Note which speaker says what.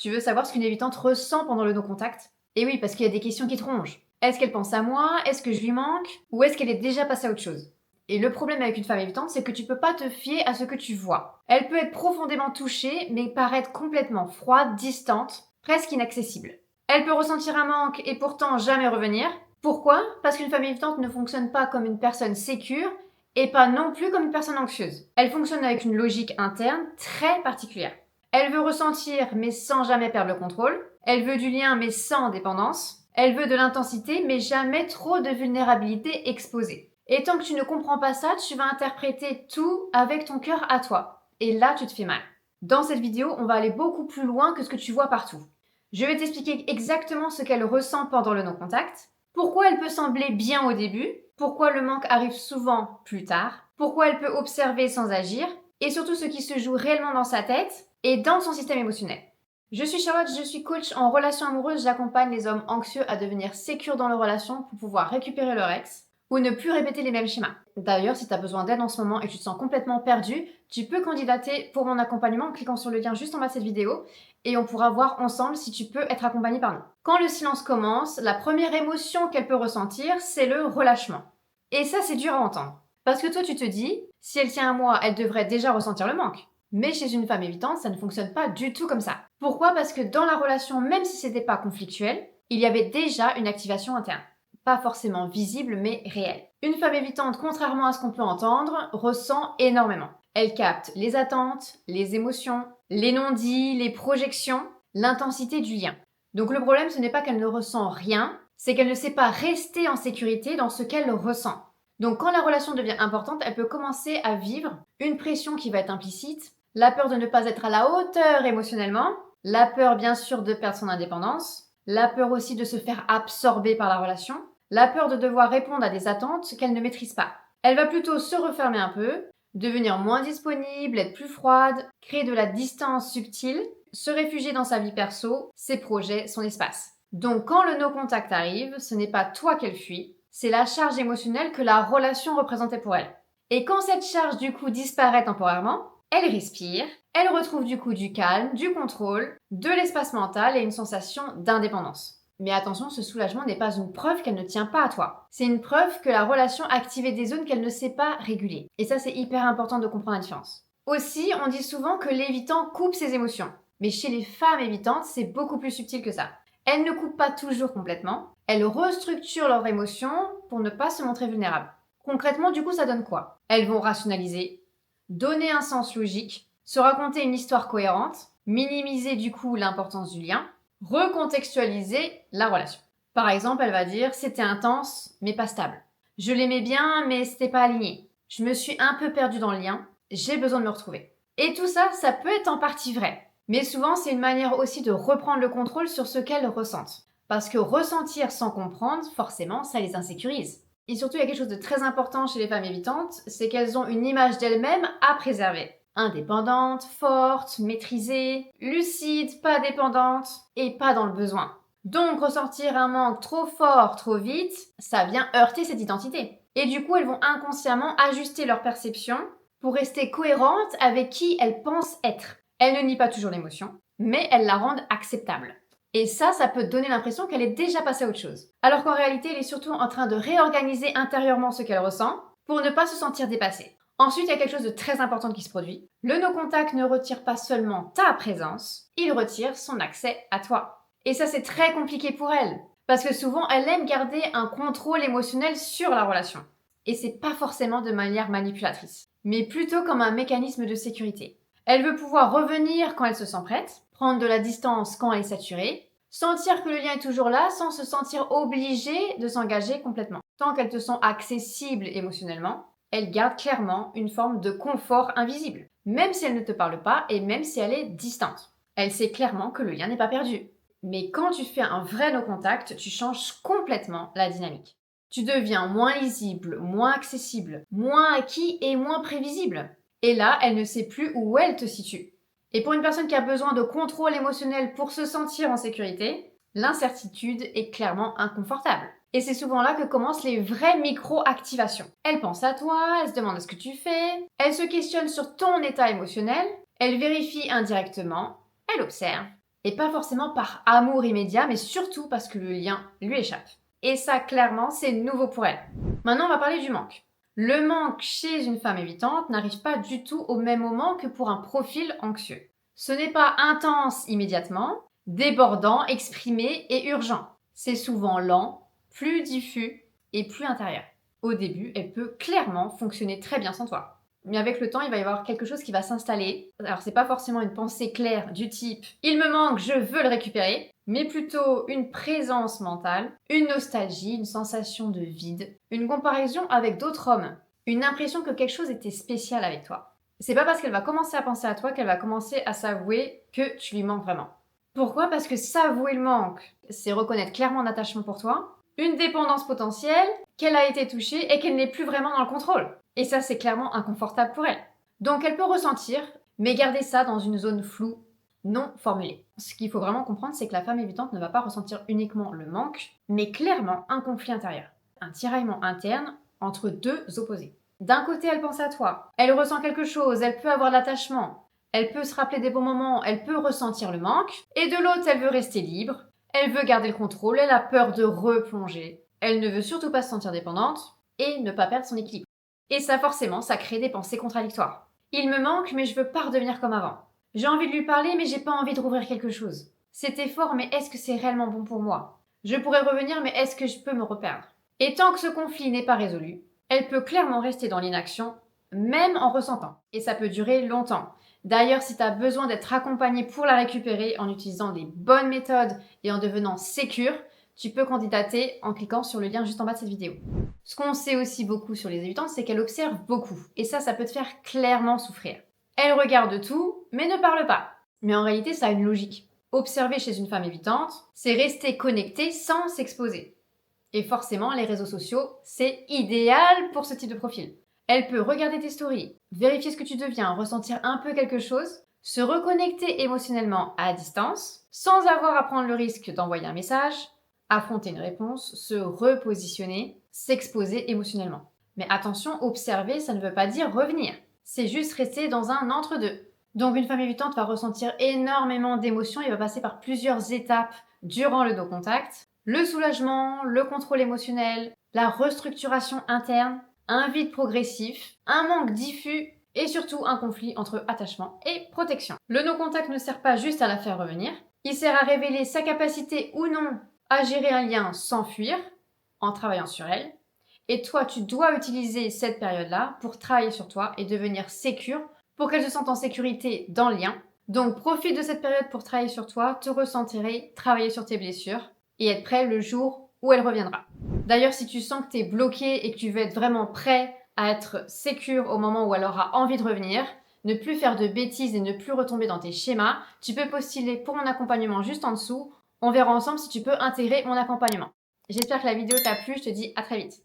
Speaker 1: Tu veux savoir ce qu'une évitante ressent pendant le no-contact? Et oui, parce qu'il y a des questions qui te rongent. Est-ce qu'elle pense à moi? Est-ce que je lui manque? Ou est-ce qu'elle est déjà passée à autre chose? Et le problème avec une femme évitante, c'est que tu peux pas te fier à ce que tu vois. Elle peut être profondément touchée, mais paraître complètement froide, distante, presque inaccessible. Elle peut ressentir un manque et pourtant jamais revenir. Pourquoi? Parce qu'une femme évitante ne fonctionne pas comme une personne sécure et pas non plus comme une personne anxieuse. Elle fonctionne avec une logique interne très particulière. Elle veut ressentir mais sans jamais perdre le contrôle. Elle veut du lien mais sans dépendance. Elle veut de l'intensité mais jamais trop de vulnérabilité exposée. Et tant que tu ne comprends pas ça, tu vas interpréter tout avec ton cœur à toi. Et là, tu te fais mal. Dans cette vidéo, on va aller beaucoup plus loin que ce que tu vois partout. Je vais t'expliquer exactement ce qu'elle ressent pendant le non-contact, pourquoi elle peut sembler bien au début, pourquoi le manque arrive souvent plus tard, pourquoi elle peut observer sans agir, et surtout ce qui se joue réellement dans sa tête et dans son système émotionnel. Je suis Charlotte, je suis coach en relations amoureuses, j'accompagne les hommes anxieux à devenir sécures dans leur relation pour pouvoir récupérer leur ex ou ne plus répéter les mêmes schémas. D'ailleurs, si tu as besoin d'aide en ce moment et que tu te sens complètement perdu, tu peux candidater pour mon accompagnement en cliquant sur le lien juste en bas de cette vidéo et on pourra voir ensemble si tu peux être accompagné par nous. Quand le silence commence, la première émotion qu'elle peut ressentir, c'est le relâchement. Et ça, c'est dur à entendre. Parce que toi, tu te dis, si elle tient à moi, elle devrait déjà ressentir le manque. Mais chez une femme évitante, ça ne fonctionne pas du tout comme ça. Pourquoi? Parce que dans la relation, même si c'était pas conflictuel, il y avait déjà une activation interne. Pas forcément visible, mais réelle. Une femme évitante, contrairement à ce qu'on peut entendre, ressent énormément. Elle capte les attentes, les émotions, les non-dits, les projections, l'intensité du lien. Donc le problème, ce n'est pas qu'elle ne ressent rien, c'est qu'elle ne sait pas rester en sécurité dans ce qu'elle ressent. Donc quand la relation devient importante, elle peut commencer à vivre une pression qui va être implicite, la peur de ne pas être à la hauteur émotionnellement, la peur bien sûr de perdre son indépendance, la peur aussi de se faire absorber par la relation, la peur de devoir répondre à des attentes qu'elle ne maîtrise pas. Elle va plutôt se refermer un peu, devenir moins disponible, être plus froide, créer de la distance subtile, se réfugier dans sa vie perso, ses projets, son espace. Donc quand le no-contact arrive, ce n'est pas toi qu'elle fuit, c'est la charge émotionnelle que la relation représentait pour elle. Et quand cette charge du coup disparaît temporairement, elle respire, elle retrouve du coup du calme, du contrôle, de l'espace mental et une sensation d'indépendance. Mais attention, ce soulagement n'est pas une preuve qu'elle ne tient pas à toi. C'est une preuve que la relation activait des zones qu'elle ne sait pas réguler. Et ça, c'est hyper important de comprendre la différence. Aussi, on dit souvent que l'évitant coupe ses émotions. Mais chez les femmes évitantes, c'est beaucoup plus subtil que ça. Elles ne coupent pas toujours complètement. Elles restructurent leurs émotions pour ne pas se montrer vulnérables. Concrètement, du coup, ça donne quoi? Elles vont rationaliser, donner un sens logique, se raconter une histoire cohérente, minimiser du coup l'importance du lien, recontextualiser la relation. Par exemple, elle va dire c'était intense mais pas stable. Je l'aimais bien mais c'était pas aligné. Je me suis un peu perdue dans le lien, j'ai besoin de me retrouver. Et tout ça, ça peut être en partie vrai. Mais souvent, c'est une manière aussi de reprendre le contrôle sur ce qu'elles ressentent. Parce que ressentir sans comprendre, forcément, ça les insécurise. Et surtout, il y a quelque chose de très important chez les femmes évitantes, c'est qu'elles ont une image d'elles-mêmes à préserver. Indépendante, forte, maîtrisée, lucide, pas dépendante et pas dans le besoin. Donc ressentir un manque trop fort, trop vite, ça vient heurter cette identité. Et du coup, elles vont inconsciemment ajuster leur perception pour rester cohérentes avec qui elles pensent être. Elles ne nient pas toujours l'émotion, mais elles la rendent acceptable. Et ça peut donner l'impression qu'elle est déjà passée à autre chose. Alors qu'en réalité, elle est surtout en train de réorganiser intérieurement ce qu'elle ressent pour ne pas se sentir dépassée. Ensuite, il y a quelque chose de très important qui se produit. Le no-contact ne retire pas seulement ta présence, il retire son accès à toi. Et ça, c'est très compliqué pour elle. Parce que souvent, elle aime garder un contrôle émotionnel sur la relation. Et c'est pas forcément de manière manipulatrice, mais plutôt comme un mécanisme de sécurité. Elle veut pouvoir revenir quand elle se sent prête, prendre de la distance quand elle est saturée, sentir que le lien est toujours là sans se sentir obligée de s'engager complètement. Tant qu'elle te sent accessible émotionnellement, elle garde clairement une forme de confort invisible, même si elle ne te parle pas et même si elle est distante. Elle sait clairement que le lien n'est pas perdu. Mais quand tu fais un vrai no-contact, tu changes complètement la dynamique. Tu deviens moins lisible, moins accessible, moins acquis et moins prévisible. Et là, elle ne sait plus où elle te situe. Et pour une personne qui a besoin de contrôle émotionnel pour se sentir en sécurité, l'incertitude est clairement inconfortable. Et c'est souvent là que commencent les vraies micro-activations. Elle pense à toi, elle se demande ce que tu fais, elle se questionne sur ton état émotionnel, elle vérifie indirectement, elle observe, Et pas forcément par amour immédiat, mais surtout parce que le lien lui échappe. Et ça, clairement, c'est nouveau pour elle. Maintenant, on va parler du manque. Le manque chez une femme évitante n'arrive pas du tout au même moment que pour un profil anxieux. Ce n'est pas intense immédiatement, débordant, exprimé et urgent. C'est souvent lent, plus diffus et plus intérieur. Au début, elle peut clairement fonctionner très bien sans toi. Mais avec le temps, il va y avoir quelque chose qui va s'installer. Alors, c'est pas forcément une pensée claire du type il me manque, je veux le récupérer, mais plutôt une présence mentale, une nostalgie, une sensation de vide, une comparaison avec d'autres hommes, une impression que quelque chose était spécial avec toi. C'est pas parce qu'elle va commencer à penser à toi qu'elle va commencer à s'avouer que tu lui manques vraiment. Pourquoi? Parce que s'avouer le manque, c'est reconnaître clairement un attachement pour toi, une dépendance potentielle, qu'elle a été touchée et qu'elle n'est plus vraiment dans le contrôle. Et ça, c'est clairement inconfortable pour elle. Donc elle peut ressentir, mais garder ça dans une zone floue, non formulée. Ce qu'il faut vraiment comprendre, c'est que la femme évitante ne va pas ressentir uniquement le manque, mais clairement un conflit intérieur. Un tiraillement interne entre deux opposés. D'un côté, elle pense à toi, elle ressent quelque chose, elle peut avoir de l'attachement, elle peut se rappeler des bons moments, elle peut ressentir le manque, et de l'autre, elle veut rester libre, elle veut garder le contrôle, elle a peur de replonger, elle ne veut surtout pas se sentir dépendante, et ne pas perdre son équilibre. Et ça, forcément, ça crée des pensées contradictoires. Il me manque, mais je veux pas redevenir comme avant. J'ai envie de lui parler, mais j'ai pas envie de rouvrir quelque chose. C'était fort, mais est-ce que c'est réellement bon pour moi? Je pourrais revenir, mais est-ce que je peux me reperdre? Et tant que ce conflit n'est pas résolu, elle peut clairement rester dans l'inaction, même en ressentant. Et ça peut durer longtemps. D'ailleurs, si tu as besoin d'être accompagné pour la récupérer en utilisant des bonnes méthodes et en devenant sécure, tu peux candidater en cliquant sur le lien juste en bas de cette vidéo. Ce qu'on sait aussi beaucoup sur les évitantes, c'est qu'elles observent beaucoup. Et ça peut te faire clairement souffrir. Elles regardent tout, mais ne parlent pas. Mais en réalité, ça a une logique. Observer chez une femme évitante, c'est rester connecté sans s'exposer. Et forcément, les réseaux sociaux, c'est idéal pour ce type de profil. Elle peut regarder tes stories, vérifier ce que tu deviens, ressentir un peu quelque chose, se reconnecter émotionnellement à distance, sans avoir à prendre le risque d'envoyer un message, affronter une réponse, se repositionner, s'exposer émotionnellement. Mais attention, observer, ça ne veut pas dire revenir. C'est juste rester dans un entre-deux. Donc une femme évitante va ressentir énormément d'émotions et va passer par plusieurs étapes durant le no-contact. Le soulagement, le contrôle émotionnel, la restructuration interne, un vide progressif, un manque diffus et surtout un conflit entre attachement et protection. Le no-contact ne sert pas juste à la faire revenir, il sert à révéler sa capacité ou non à gérer un lien sans fuir, en travaillant sur elle. Et toi, tu dois utiliser cette période-là pour travailler sur toi et devenir sécure pour qu'elle se sente en sécurité dans le lien. Donc profite de cette période pour travailler sur toi, te recentrer, travailler sur tes blessures et être prêt le jour où elle reviendra. D'ailleurs, si tu sens que tu es bloqué et que tu veux être vraiment prêt à être sécure au moment où elle aura envie de revenir, ne plus faire de bêtises et ne plus retomber dans tes schémas, tu peux postuler pour mon accompagnement juste en dessous. On verra ensemble si tu peux intégrer mon accompagnement. J'espère que la vidéo t'a plu, je te dis à très vite.